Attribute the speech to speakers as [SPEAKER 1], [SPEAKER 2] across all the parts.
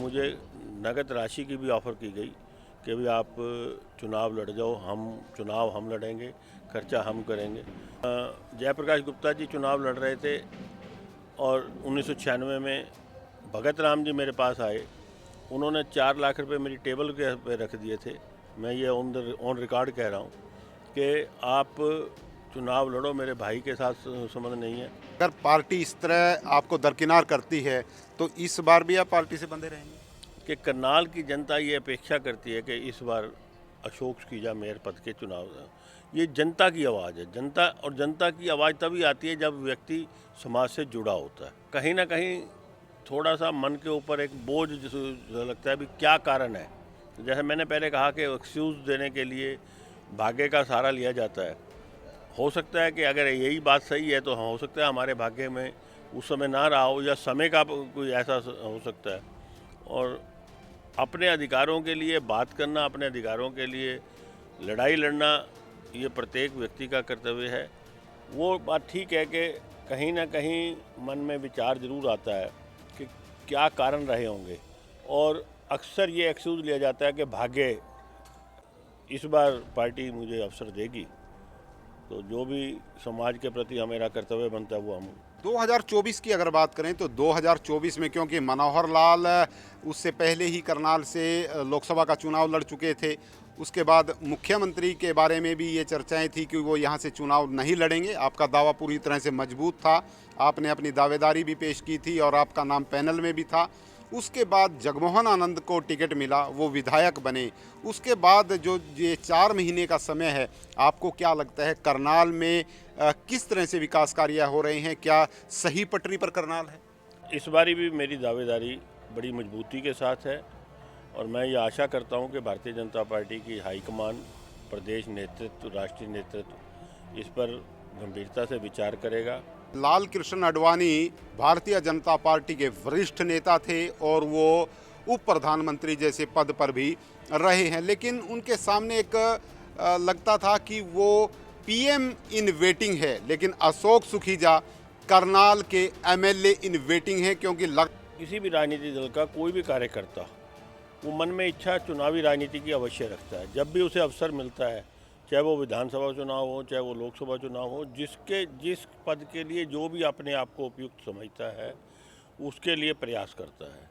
[SPEAKER 1] मुझे नगद राशि की भी ऑफ़र की गई कि भी आप चुनाव लड़ जाओ, हम लड़ेंगे, खर्चा हम करेंगे। जयप्रकाश गुप्ता जी चुनाव लड़ रहे थे और 1996 में भगत राम जी मेरे पास आए। उन्होंने 4 लाख रुपए मेरी टेबल के पे रख दिए थे। मैं ये ऑन रिकॉर्ड कह रहा हूँ कि आप चुनाव लड़ो, मेरे भाई के साथ संबंध नहीं है।
[SPEAKER 2] अगर पार्टी इस तरह आपको दरकिनार करती है तो इस बार भी आप पार्टी से बंधे रहेंगे?
[SPEAKER 1] कि करनाल की जनता ये अपेक्षा करती है कि इस बार अशोक सुखीजा मेयर पद के चुनाव, ये जनता की आवाज़ है। जनता की आवाज़ तभी आती है जब व्यक्ति समाज से जुड़ा होता है। कहीं ना कहीं थोड़ा सा मन के ऊपर एक बोझ लगता है, भी क्या कारण है। जैसे मैंने पहले कहा कि एक्सक्यूज़ देने के लिए भाग्य का सहारा लिया जाता है। हो सकता है कि अगर यही बात सही है तो हो सकता है हमारे भाग्य में उस समय ना रहा हो, या समय का कोई ऐसा हो सकता है। और अपने अधिकारों के लिए बात करना, अपने अधिकारों के लिए लड़ाई लड़ना, ये प्रत्येक व्यक्ति का कर्तव्य है। वो बात ठीक है कि कहीं ना कहीं मन में विचार ज़रूर आता है कि क्या कारण रहे होंगे, और अक्सर ये एक्सक्यूज़ लिया जाता है कि भाग्य इस बार पार्टी मुझे अवसर देगी, तो जो भी समाज के प्रति मेरा कर्तव्य बनता है वो हम।
[SPEAKER 2] 2024 की अगर बात करें तो 2024 में, क्योंकि मनोहर लाल उससे पहले ही करनाल से लोकसभा का चुनाव लड़ चुके थे, उसके बाद मुख्यमंत्री के बारे में भी ये चर्चाएं थी कि वो यहाँ से चुनाव नहीं लड़ेंगे। आपका दावा पूरी तरह से मजबूत था, आपने अपनी दावेदारी भी पेश की थी और आपका नाम पैनल में भी था। उसके बाद जगमोहन आनंद को टिकट मिला, वो विधायक बने। उसके बाद जो ये 4 महीने का समय है, आपको क्या लगता है करनाल में किस तरह से विकास कार्य हो रहे हैं? क्या सही पटरी पर करनाल है?
[SPEAKER 1] इस बारी भी मेरी दावेदारी बड़ी मजबूती के साथ है, और मैं ये आशा करता हूँ कि भारतीय जनता पार्टी की हाईकमान, प्रदेश नेतृत्व, राष्ट्रीय नेतृत्व इस पर गंभीरता से विचार करेगा।
[SPEAKER 2] लाल कृष्ण आडवाणी भारतीय जनता पार्टी के वरिष्ठ नेता थे और वो उप प्रधानमंत्री जैसे पद पर भी रहे हैं, लेकिन उनके सामने एक लगता था कि वो पीएम इन वेटिंग है, लेकिन अशोक सुखीजा करनाल के एमएलए इन वेटिंग है। क्योंकि
[SPEAKER 1] किसी भी राजनीतिक दल का कोई भी कार्यकर्ता वो मन में इच्छा चुनावी राजनीति की अवश्य रखता है। जब भी उसे अवसर मिलता है, चाहे वो विधानसभा चुनाव हो, चाहे वो लोकसभा चुनाव हो, जिस पद के लिए जो भी अपने आप को उपयुक्त समझता है उसके लिए प्रयास करता है।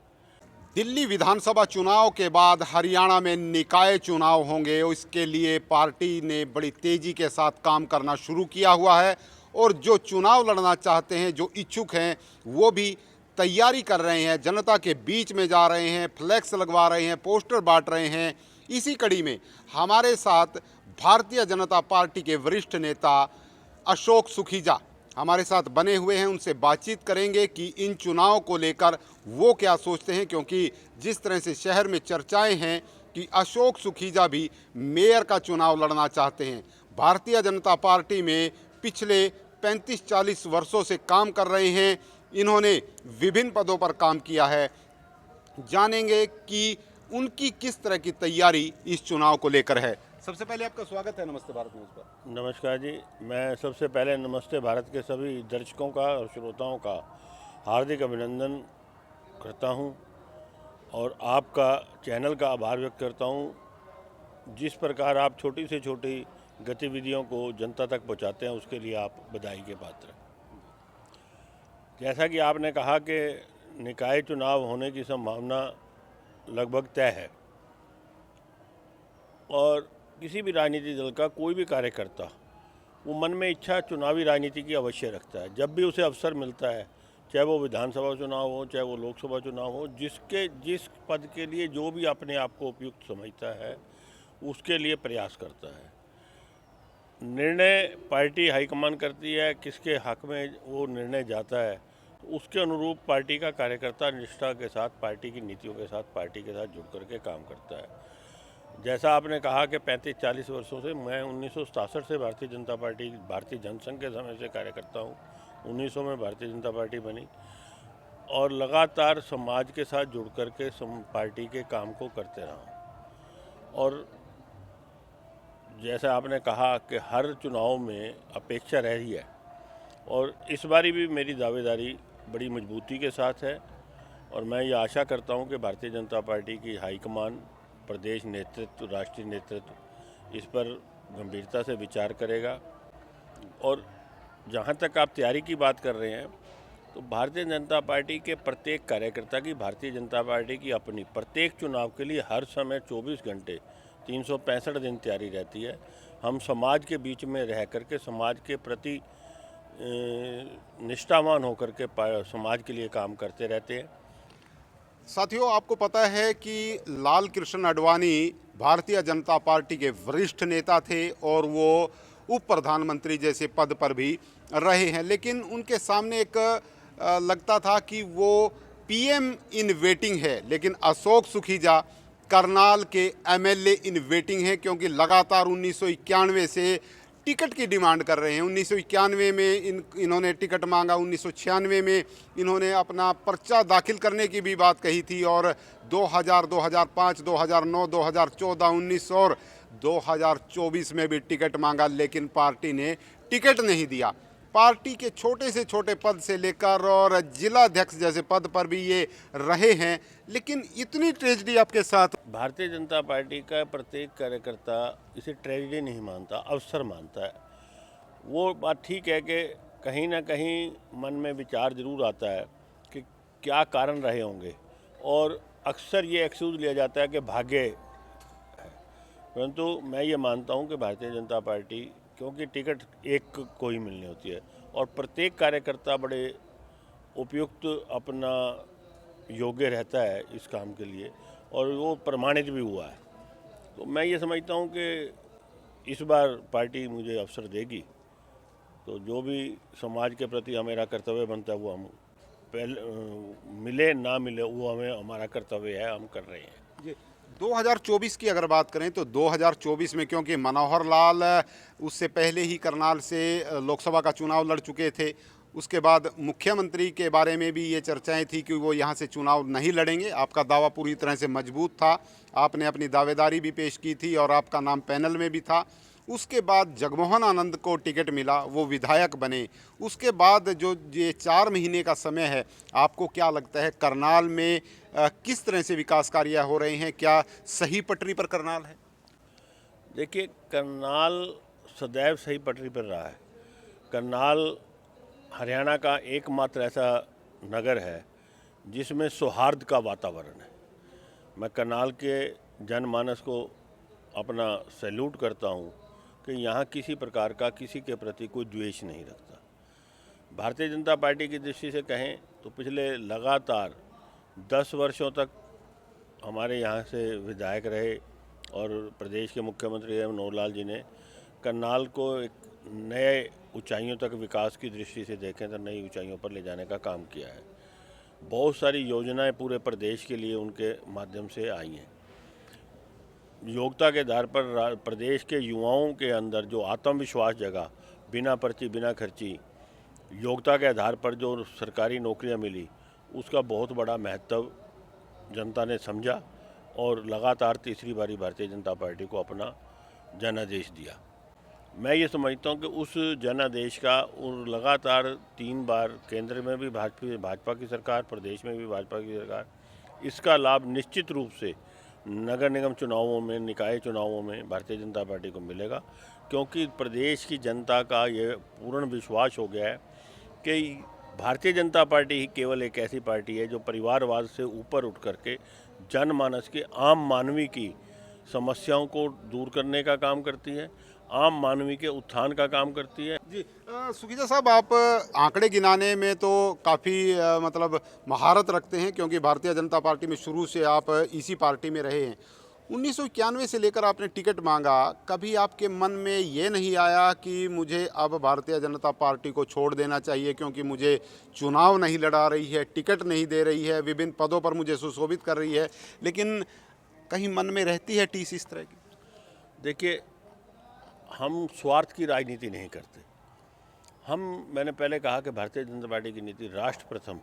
[SPEAKER 2] दिल्ली विधानसभा चुनाव के बाद हरियाणा में निकाय चुनाव होंगे, इसके लिए पार्टी ने बड़ी तेजी के साथ काम करना शुरू किया हुआ है और जो चुनाव लड़ना चाहते हैं, जो इच्छुक हैं, वो भी तैयारी कर रहे हैं, जनता के बीच में जा रहे हैं, फ्लैक्स लगवा रहे हैं, पोस्टर बांट रहे हैं। इसी कड़ी में हमारे साथ भारतीय जनता पार्टी के वरिष्ठ नेता अशोक सुखीजा हमारे साथ बने हुए हैं। उनसे बातचीत करेंगे कि इन चुनाव को लेकर वो क्या सोचते हैं, क्योंकि जिस तरह से शहर में चर्चाएं हैं कि अशोक सुखीजा भी मेयर का चुनाव लड़ना चाहते हैं। भारतीय जनता पार्टी में पिछले 35-40 वर्षों से काम कर रहे हैं, इन्होंने विभिन्न पदों पर काम किया है। जानेंगे कि उनकी किस तरह की तैयारी इस चुनाव को लेकर है। सबसे पहले आपका स्वागत है नमस्ते भारत न्यूज़ पर।
[SPEAKER 1] नमस्कार जी। मैं सबसे पहले नमस्ते भारत के सभी दर्शकों का और श्रोताओं का हार्दिक अभिनंदन करता हूं, और आपका चैनल का आभार व्यक्त करता हूं। जिस प्रकार आप छोटी से छोटी गतिविधियों को जनता तक पहुंचाते हैं, उसके लिए आप बधाई के पात्र हैं। जैसा कि आपने कहा कि निकाय चुनाव होने की संभावना लगभग तय है, और किसी भी राजनीतिक दल का कोई भी कार्यकर्ता वो मन में इच्छा चुनावी राजनीति की अवश्य रखता है। जब भी उसे अवसर मिलता है, चाहे वो विधानसभा चुनाव हो, चाहे वो लोकसभा चुनाव हो, जिस पद के लिए जो भी अपने आप को उपयुक्त समझता है उसके लिए प्रयास करता है। निर्णय पार्टी हाईकमान करती है, किसके हक में वो निर्णय जाता है, तो उसके अनुरूप पार्टी का कार्यकर्ता निष्ठा के साथ, पार्टी की नीतियों के साथ, पार्टी के साथ जुड़ करके काम करता है। जैसा आपने कहा कि 35-40 वर्षों से, मैं 1967 से भारतीय जनसंघ के समय से कार्यकर्ता हूँ। 1900 में भारतीय जनता पार्टी बनी, और लगातार समाज के साथ जुड़ करके पार्टी के काम को करते रहा। और जैसा आपने कहा कि हर चुनाव में अपेक्षा रह रही है, और इस बारी भी मेरी दावेदारी बड़ी मजबूती के साथ है और मैं ये आशा करता हूँ कि भारतीय जनता पार्टी की हाईकमान, प्रदेश नेतृत्व, राष्ट्रीय नेतृत्व इस पर गंभीरता से विचार करेगा। और जहाँ तक आप तैयारी की बात कर रहे हैं, तो भारतीय जनता पार्टी के प्रत्येक कार्यकर्ता की, भारतीय जनता पार्टी की अपनी प्रत्येक चुनाव के लिए हर समय 24 घंटे 365 दिन तैयारी रहती है। हम समाज के बीच में रह करके समाज के प्रति निष्ठावान होकर के समाज के लिए काम करते रहते हैं।
[SPEAKER 2] साथियों, आपको पता है कि लाल कृष्ण आडवाणी भारतीय जनता पार्टी के वरिष्ठ नेता थे और वो उप प्रधानमंत्री जैसे पद पर भी रहे हैं, लेकिन उनके सामने एक लगता था कि वो पीएम इन वेटिंग है, लेकिन अशोक सुखीजा करनाल के एमएलए इन वेटिंग है, क्योंकि लगातार 1991 से टिकट की डिमांड कर रहे हैं। 1991 में इन्होंने टिकट मांगा, 1996 में इन्होंने अपना पर्चा दाखिल करने की भी बात कही थी, और 2000, 2005, 2009, 2014, 19 और 2024 में भी टिकट मांगा, लेकिन पार्टी ने टिकट नहीं दिया। पार्टी के छोटे से छोटे पद से लेकर और जिलाध्यक्ष जैसे पद पर भी ये रहे हैं, लेकिन इतनी ट्रेजेडी आपके साथ।
[SPEAKER 1] भारतीय जनता पार्टी का प्रत्येक कार्यकर्ता इसे ट्रेजेडी नहीं मानता, अवसर मानता है। वो बात ठीक है कि कहीं ना कहीं मन में विचार जरूर आता है कि क्या कारण रहे होंगे, और अक्सर ये एक्सक्यूज़ लिया जाता है कि भाग्य है। परंतु मैं ये मानता हूँ कि भारतीय जनता पार्टी, क्योंकि टिकट एक को ही मिलनी होती है और प्रत्येक कार्यकर्ता बड़े उपयुक्त, अपना योग्य रहता है इस काम के लिए, और वो प्रमाणित भी हुआ है। तो मैं ये समझता हूँ कि इस बार पार्टी मुझे अवसर देगी, तो जो भी समाज के प्रति मेरा कर्तव्य बनता है वो हम पहले मिले ना मिले वो हमारा कर्तव्य है, हम कर रहे हैं।
[SPEAKER 2] जी, 2024 की अगर बात करें तो 2024 में, क्योंकि मनोहर लाल उससे पहले ही करनाल से लोकसभा का चुनाव लड़ चुके थे, उसके बाद मुख्यमंत्री के बारे में भी ये चर्चाएं थी कि वो यहाँ से चुनाव नहीं लड़ेंगे। आपका दावा पूरी तरह से मजबूत था, आपने अपनी दावेदारी भी पेश की थी और आपका नाम पैनल में भी था। उसके बाद जगमोहन आनंद को टिकट मिला, वो विधायक बने। उसके बाद जो ये 4 महीने का समय है, आपको क्या लगता है करनाल में किस तरह से विकास कार्य हो रहे हैं? क्या सही पटरी पर करनाल है?
[SPEAKER 1] देखिए, करनाल सदैव सही पटरी पर रहा है। करनाल हरियाणा का एकमात्र ऐसा नगर है जिसमें सौहार्द का वातावरण है। मैं करनाल के जनमानस को अपना सैल्यूट करता हूँ कि यहाँ किसी प्रकार का किसी के प्रति कोई द्वेष नहीं रखता। भारतीय जनता पार्टी की दृष्टि से कहें तो पिछले लगातार 10 वर्षों तक हमारे यहाँ से विधायक रहे और प्रदेश के मुख्यमंत्री मनोहर लाल जी ने करनाल को एक नए ऊंचाइयों तक विकास की दृष्टि से देखें तो नई ऊंचाइयों पर ले जाने का काम किया है। बहुत सारी योजनाएं पूरे प्रदेश के लिए उनके माध्यम से आई हैं। योग्यता के आधार पर प्रदेश के युवाओं के अंदर जो आत्मविश्वास जगा, बिना पर्ची बिना खर्ची योग्यता के आधार पर जो सरकारी नौकरियां मिली, उसका बहुत बड़ा महत्व जनता ने समझा और लगातार तीसरी बारी भारतीय जनता पार्टी को अपना जनादेश दिया। मैं ये समझता हूँ कि उस जनादेश का और लगातार 3 बार केंद्र में भी भाजपा की सरकार, प्रदेश में भी भाजपा की सरकार, इसका लाभ निश्चित रूप से नगर निगम चुनावों में, निकाय चुनावों में भारतीय जनता पार्टी को मिलेगा, क्योंकि प्रदेश की जनता का ये पूर्ण विश्वास हो गया है कि भारतीय जनता पार्टी ही केवल एक ऐसी पार्टी है जो परिवारवाद से ऊपर उठ करके जनमानस के आम मानवी की समस्याओं को दूर करने का काम करती है, आम मानवी के उत्थान का काम करती है।
[SPEAKER 2] जी, सुखीजा साहब, आप आंकड़े गिनाने में तो काफ़ी मतलब महारत रखते हैं, क्योंकि भारतीय जनता पार्टी में शुरू से आप इसी पार्टी में रहे हैं। 1991 से लेकर आपने टिकट मांगा, कभी आपके मन में ये नहीं आया कि मुझे अब भारतीय जनता पार्टी को छोड़ देना चाहिए, क्योंकि मुझे चुनाव नहीं लड़ा रही है, टिकट नहीं दे रही है, विभिन्न पदों पर मुझे सुशोभित कर रही है, लेकिन कहीं मन में रहती है टीस इस तरह की?
[SPEAKER 1] देखिए, हम स्वार्थ की राजनीति नहीं करते। मैंने पहले कहा कि भारतीय जनता पार्टी की नीति राष्ट्र प्रथम।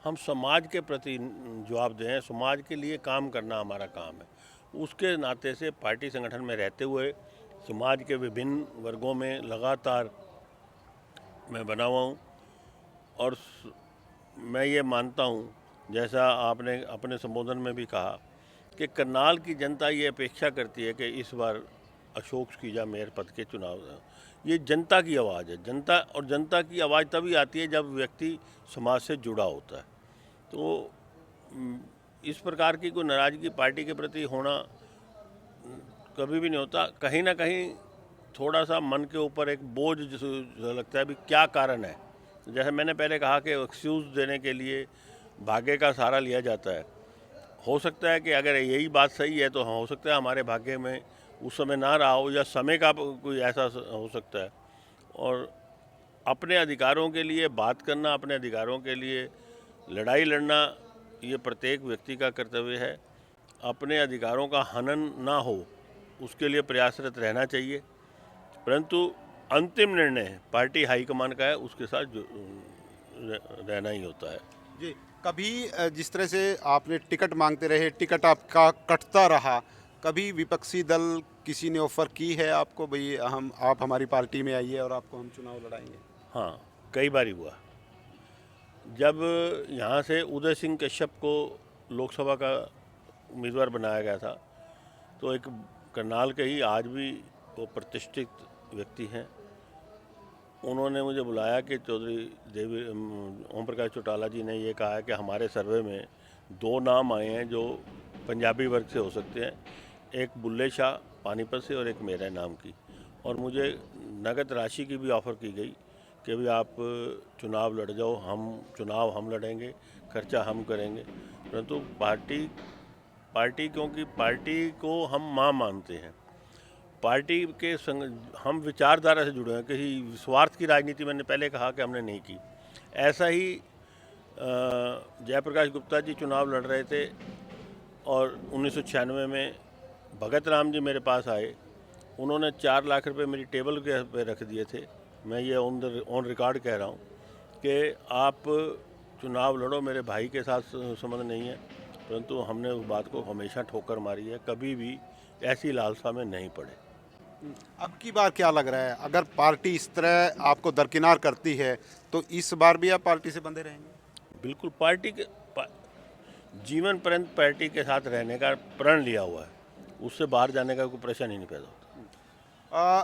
[SPEAKER 1] हम समाज के प्रति जवाबदेह हैं, समाज के लिए काम करना हमारा काम है। उसके नाते से पार्टी संगठन में रहते हुए समाज के विभिन्न वर्गों में लगातार मैं बना हुआ हूँ, और मैं ये मानता हूँ जैसा आपने अपने संबोधन में भी कहा कि करनाल की जनता ये अपेक्षा करती है कि इस बार अशोक सुखीजा मेयर पद के चुनाव, ये जनता की आवाज़ है। जनता की आवाज़ तभी आती है जब व्यक्ति समाज से जुड़ा होता है। तो इस प्रकार की कोई नाराज़गी पार्टी के प्रति होना कभी भी नहीं होता। कहीं ना कहीं थोड़ा सा मन के ऊपर एक बोझ जैसे लगता है, भी क्या कारण है। जैसे मैंने पहले कहा कि एक्सक्यूज़ देने के लिए भाग्य का सहारा लिया जाता है। हो सकता है कि अगर यही बात सही है तो हो सकता है हमारे भाग्य में उस समय ना रहा हो, या समय का कोई ऐसा हो सकता है। और अपने अधिकारों के लिए बात करना, अपने अधिकारों के लिए लड़ाई लड़ना, ये प्रत्येक व्यक्ति का कर्तव्य है। अपने अधिकारों का हनन ना हो उसके लिए प्रयासरत रहना चाहिए, परंतु अंतिम निर्णय पार्टी हाईकमान का है, उसके साथ रहना ही होता है।
[SPEAKER 2] जी, कभी जिस तरह से आपने टिकट मांगते रहे, टिकट आपका कटता रहा, कभी विपक्षी दल किसी ने ऑफर की है आपको, भाई आप हमारी पार्टी में आइए और आपको हम चुनाव लड़ाएंगे?
[SPEAKER 1] हाँ, कई बार हुआ। जब यहाँ से उदय सिंह कश्यप को लोकसभा का उम्मीदवार बनाया गया था, तो एक करनाल के ही आज भी वो प्रतिष्ठित व्यक्ति हैं, उन्होंने मुझे बुलाया कि चौधरी ओम प्रकाश चौटाला जी ने ये कहा है कि हमारे सर्वे में 2 नाम आए हैं जो पंजाबी वर्ग से हो सकते हैं, एक बुल्ले शाह पानीपत से और एक मेरे नाम की। और मुझे नगद राशि की भी ऑफ़र की गई कि भी आप चुनाव लड़ जाओ, हम लड़ेंगे, खर्चा हम करेंगे। परंतु पार्टी क्योंकि पार्टी को हम माँ मानते हैं, पार्टी के संग हम विचारधारा से जुड़े हैं। किसी स्वार्थ की राजनीति मैंने पहले कहा कि हमने नहीं की। ऐसा ही जयप्रकाश गुप्ता जी चुनाव लड़ रहे थे और 1996 में भगत राम जी मेरे पास आए, उन्होंने 4 लाख रुपए मेरी टेबल के पे रख दिए थे। मैं ये ऑन रिकॉर्ड कह रहा हूँ कि आप चुनाव लड़ो, मेरे भाई के साथ संबंध नहीं है। परंतु हमने उस बात को हमेशा ठोकर मारी है, कभी भी ऐसी लालसा में नहीं पड़े।
[SPEAKER 2] अब की बार क्या लग रहा है, अगर पार्टी इस तरह आपको दरकिनार करती है तो इस बार भी आप पार्टी से बंधे रहेंगे?
[SPEAKER 1] बिल्कुल, जीवन पर्यंत पार्टी के साथ रहने का प्रण लिया हुआ है, उससे बाहर जाने का कोई प्रश्न ही नहीं पैदा होता।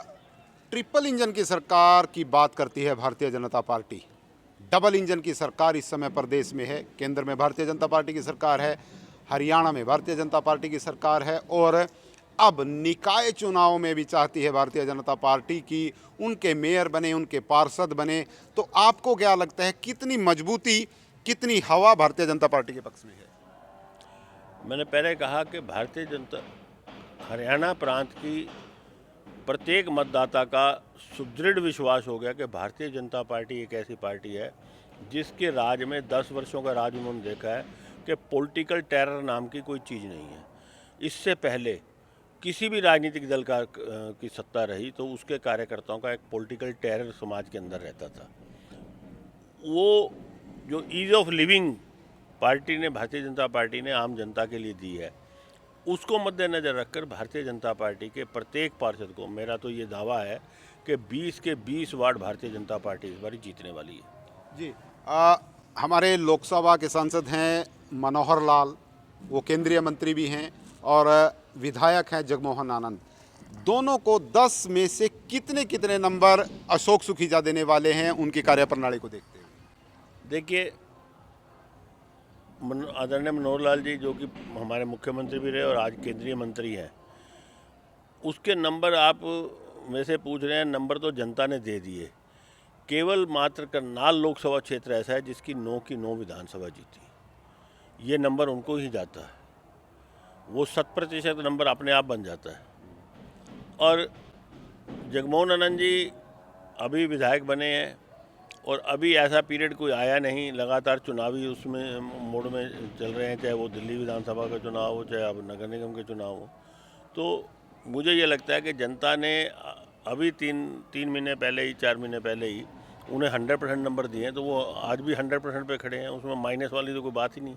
[SPEAKER 2] ट्रिपल इंजन की सरकार की बात करती है Bharatiya Janata party. Double engine की सरकार इस समय प्रदेश में है। केंद्र में भारतीय जनता पार्टी की सरकार है, हरियाणा में भारतीय जनता पार्टी की सरकार है, और अब निकाय चुनाव में भी चाहती है भारतीय जनता पार्टी की उनके मेयर बने, उनके पार्षद बने। तो आपको क्या लगता है, कितनी मजबूती, कितनी हवा भारतीय जनता पार्टी के पक्ष में है?
[SPEAKER 1] मैंने पहले कहा कि भारतीय जनता हरियाणा प्रांत की प्रत्येक मतदाता का सुदृढ़ विश्वास हो गया कि भारतीय जनता पार्टी एक ऐसी पार्टी है जिसके राज में 10 वर्षों का राज उन्होंने देखा है कि पॉलिटिकल टेरर नाम की कोई चीज़ नहीं है। इससे पहले किसी भी राजनीतिक दल की सत्ता रही तो उसके कार्यकर्ताओं का एक पॉलिटिकल टेरर समाज के अंदर रहता था। वो जो ease of living Bharatiya Janata party ने आम जनता के लिए दी है, उसको मद्देनज़र रखकर भारतीय जनता पार्टी के प्रत्येक पार्षद को, मेरा तो ये दावा है कि 20 के 20 वार्ड भारतीय जनता पार्टी इस बार जीतने वाली है।
[SPEAKER 2] जी, हमारे लोकसभा के सांसद हैं मनोहर लाल, वो केंद्रीय मंत्री भी हैं, और विधायक हैं जगमोहन आनंद। दोनों को 10 में से कितने नंबर अशोक सुखीजा देने वाले हैं उनकी कार्यप्रणाली को देखते हुए?
[SPEAKER 1] देखिए, आदरणीय मनोहर लाल जी जो कि हमारे मुख्यमंत्री भी रहे और आज केंद्रीय मंत्री हैं, उसके नंबर आप में से पूछ रहे हैं, नंबर तो जनता ने दे दिए। केवल मात्र करनाल लोकसभा क्षेत्र ऐसा है जिसकी 9 की 9 विधानसभा जीती, ये नंबर उनको ही जाता है। वो 100% नंबर अपने आप बन जाता है। और जगमोहन आनंद जी अभी विधायक बने हैं और अभी ऐसा पीरियड कोई आया नहीं, लगातार चुनावी उसमें मोड में चल रहे हैं, चाहे वो दिल्ली विधानसभा का चुनाव हो, चाहे अब नगर निगम के चुनाव हो। तो मुझे ये लगता है कि जनता ने अभी 3 महीने पहले ही, 4 महीने पहले ही उन्हें 100% नंबर दिए हैं, तो वो आज भी 100% पे खड़े हैं, उसमें माइनस वाली तो कोई बात ही नहीं।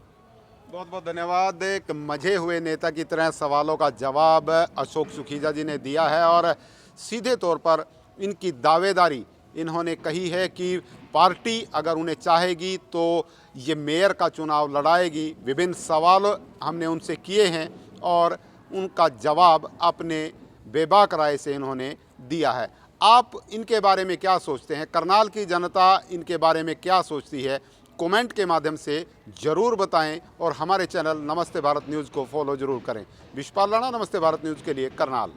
[SPEAKER 2] बहुत बहुत धन्यवाद। एक मजे हुए नेता की तरह सवालों का जवाब अशोक सुखीजा जी ने दिया है और सीधे तौर पर इनकी दावेदारी इन्होंने कही है कि पार्टी अगर उन्हें चाहेगी तो ये मेयर का चुनाव लड़ाएगी। विभिन्न सवाल हमने उनसे किए हैं और उनका जवाब अपने बेबाक राय से इन्होंने दिया है। आप इनके बारे में क्या सोचते हैं? करनाल की जनता इनके बारे में क्या सोचती है? कमेंट के माध्यम से ज़रूर बताएं और हमारे चैनल नमस्ते भारत न्यूज़ को फॉलो ज़रूर करें। विश्वपाल राणा, नमस्ते भारत न्यूज़ के लिए, करनाल।